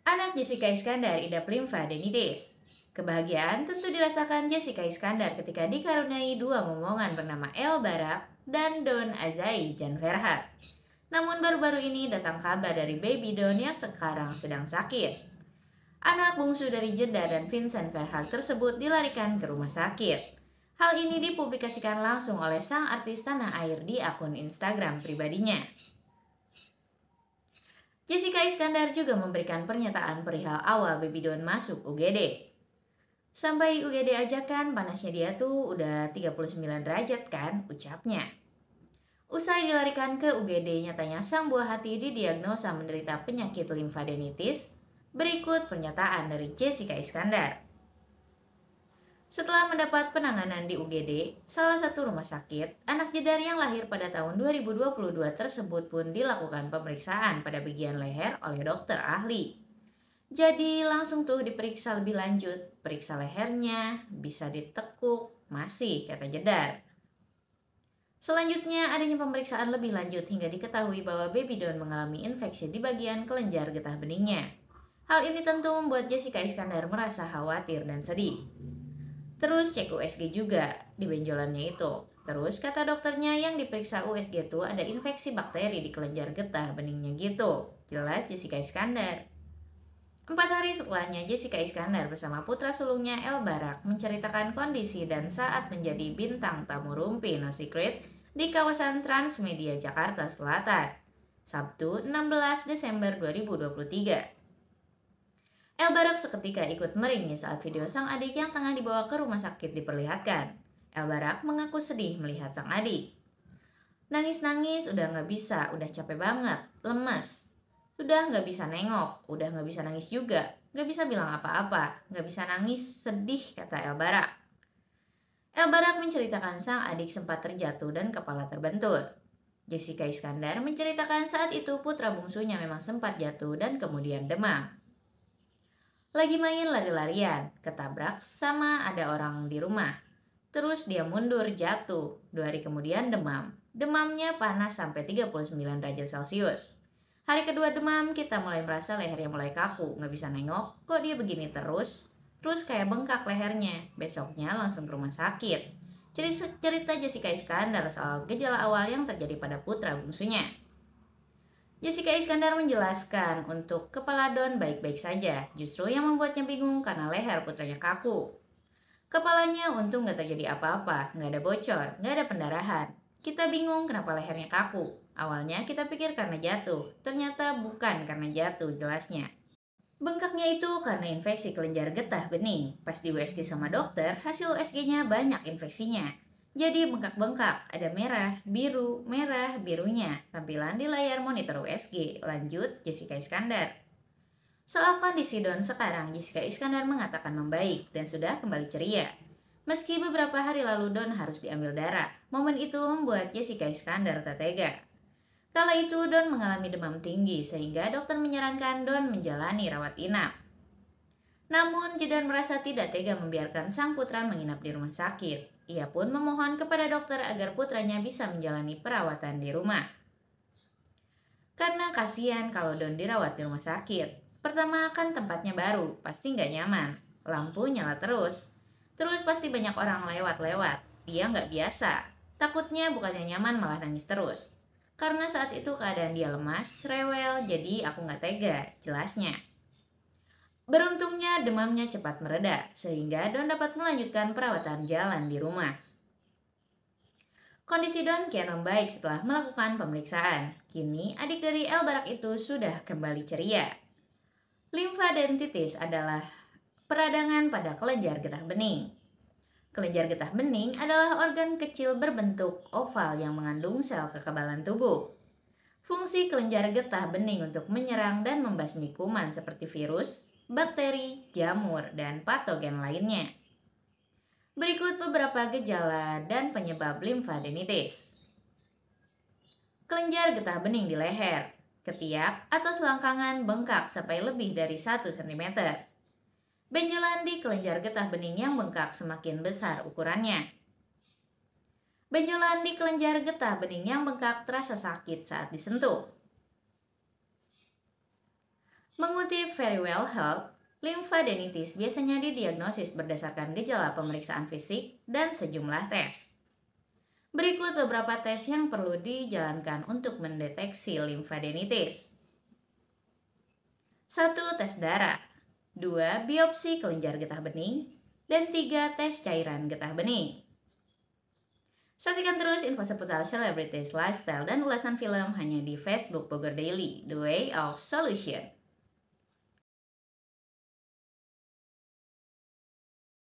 Anak Jessica Iskandar idap limfadenitis. Kebahagiaan tentu dirasakan Jessica Iskandar ketika dikaruniai dua momongan bernama El Barak dan Don Azai Jan Ferhat. Namun baru-baru ini datang kabar dari baby Don yang sekarang sedang sakit. Anak bungsu dari Jeddah dan Vincent Ferhat tersebut dilarikan ke rumah sakit. Hal ini dipublikasikan langsung oleh sang artis tanah air di akun Instagram pribadinya. Jessica Iskandar juga memberikan pernyataan perihal awal baby Don masuk UGD. Sampai UGD aja kan panasnya dia tuh udah 39 derajat kan, ucapnya. Usai dilarikan ke UGD, nyatanya sang buah hati didiagnosa menderita penyakit limfadenitis. Berikut pernyataan dari Jessica Iskandar. Setelah mendapat penanganan di UGD, salah satu rumah sakit, anak Jedar yang lahir pada tahun 2022 tersebut pun dilakukan pemeriksaan pada bagian leher oleh dokter ahli. Jadi langsung tuh diperiksa lebih lanjut, periksa lehernya, bisa ditekuk, masih, kata Jedar. Selanjutnya adanya pemeriksaan lebih lanjut hingga diketahui bahwa baby Don mengalami infeksi di bagian kelenjar getah beningnya. Hal ini tentu membuat Jessica Iskandar merasa khawatir dan sedih. Terus cek USG juga di benjolannya itu. Terus kata dokternya yang diperiksa USG itu ada infeksi bakteri di kelenjar getah beningnya gitu. Jelas Jessica Iskandar. 4 hari setelahnya Jessica Iskandar bersama putra sulungnya El Barak menceritakan kondisi dan saat menjadi bintang tamu Rumpi No Secret di kawasan Transmedia Jakarta Selatan. Sabtu 16 Desember 2023. El Barak seketika ikut meringis saat video sang adik yang tengah dibawa ke rumah sakit diperlihatkan. El Barak mengaku sedih melihat sang adik. Nangis-nangis udah gak bisa, udah capek banget, lemes. Sudah gak bisa nengok, udah gak bisa nangis juga, gak bisa bilang apa-apa, gak bisa nangis, sedih, kata El Barak. El Barak menceritakan sang adik sempat terjatuh dan kepala terbentur. Jessica Iskandar menceritakan saat itu putra bungsunya memang sempat jatuh dan kemudian demam. Lagi main lari-larian, ketabrak sama ada orang di rumah. Terus dia mundur jatuh, 2 hari kemudian demam. Demamnya panas sampai 39 derajat Celcius. Hari kedua demam, kita mulai merasa lehernya mulai kaku, gak bisa nengok, kok dia begini terus? Terus kayak bengkak lehernya, besoknya langsung ke rumah sakit. Cerita Jessica Iskandar soal gejala awal yang terjadi pada putra bungsunya. Jessica Iskandar menjelaskan untuk kepala Don baik-baik saja, justru yang membuatnya bingung karena leher putranya kaku. Kepalanya untung gak terjadi apa-apa, gak ada bocor, gak ada pendarahan. Kita bingung kenapa lehernya kaku. Awalnya kita pikir karena jatuh, ternyata bukan karena jatuh, jelasnya. Bengkaknya itu karena infeksi kelenjar getah bening. Pas di USG sama dokter, hasil USG-nya banyak infeksinya. Jadi bengkak-bengkak, ada merah, birunya. Tampilan di layar monitor USG. Lanjut, Jessica Iskandar. Soal kondisi Don sekarang, Jessica Iskandar mengatakan membaik dan sudah kembali ceria. Meski beberapa hari lalu Don harus diambil darah, momen itu membuat Jessica Iskandar tak tega. Kala itu Don mengalami demam tinggi sehingga dokter menyarankan Don menjalani rawat inap. Namun Jedar merasa tidak tega membiarkan sang putra menginap di rumah sakit. Ia pun memohon kepada dokter agar putranya bisa menjalani perawatan di rumah. Karena kasihan kalau Don dirawat di rumah sakit. Pertama kan tempatnya baru, pasti nggak nyaman. Lampu nyala terus. Terus pasti banyak orang lewat-lewat. Dia nggak biasa. Takutnya bukannya nyaman malah nangis terus. Karena saat itu keadaan dia lemas, rewel, jadi aku nggak tega, jelasnya. Beruntungnya demamnya cepat mereda, sehingga Don dapat melanjutkan perawatan jalan di rumah. Kondisi Don kian membaik setelah melakukan pemeriksaan. Kini adik dari El Barak itu sudah kembali ceria. Limfadenitis adalah peradangan pada kelenjar getah bening. Kelenjar getah bening adalah organ kecil berbentuk oval yang mengandung sel kekebalan tubuh. Fungsi kelenjar getah bening untuk menyerang dan membasmi kuman seperti virus, bakteri, jamur, dan patogen lainnya. Berikut beberapa gejala dan penyebab limfadenitis. Kelenjar getah bening di leher, ketiak atau selangkangan bengkak sampai lebih dari 1 cm. Benjolan di kelenjar getah bening yang bengkak semakin besar ukurannya. Benjolan di kelenjar getah bening yang bengkak terasa sakit saat disentuh. Mengutip Very Well Health, limfadenitis biasanya didiagnosis berdasarkan gejala pemeriksaan fisik dan sejumlah tes. Berikut beberapa tes yang perlu dijalankan untuk mendeteksi limfadenitis. 1. Tes darah. 2. Biopsi kelenjar getah bening. Dan 3. Tes cairan getah bening. Saksikan terus info seputar celebrities, lifestyle, dan ulasan film hanya di Facebook Bogor Daily, The Way of Solution.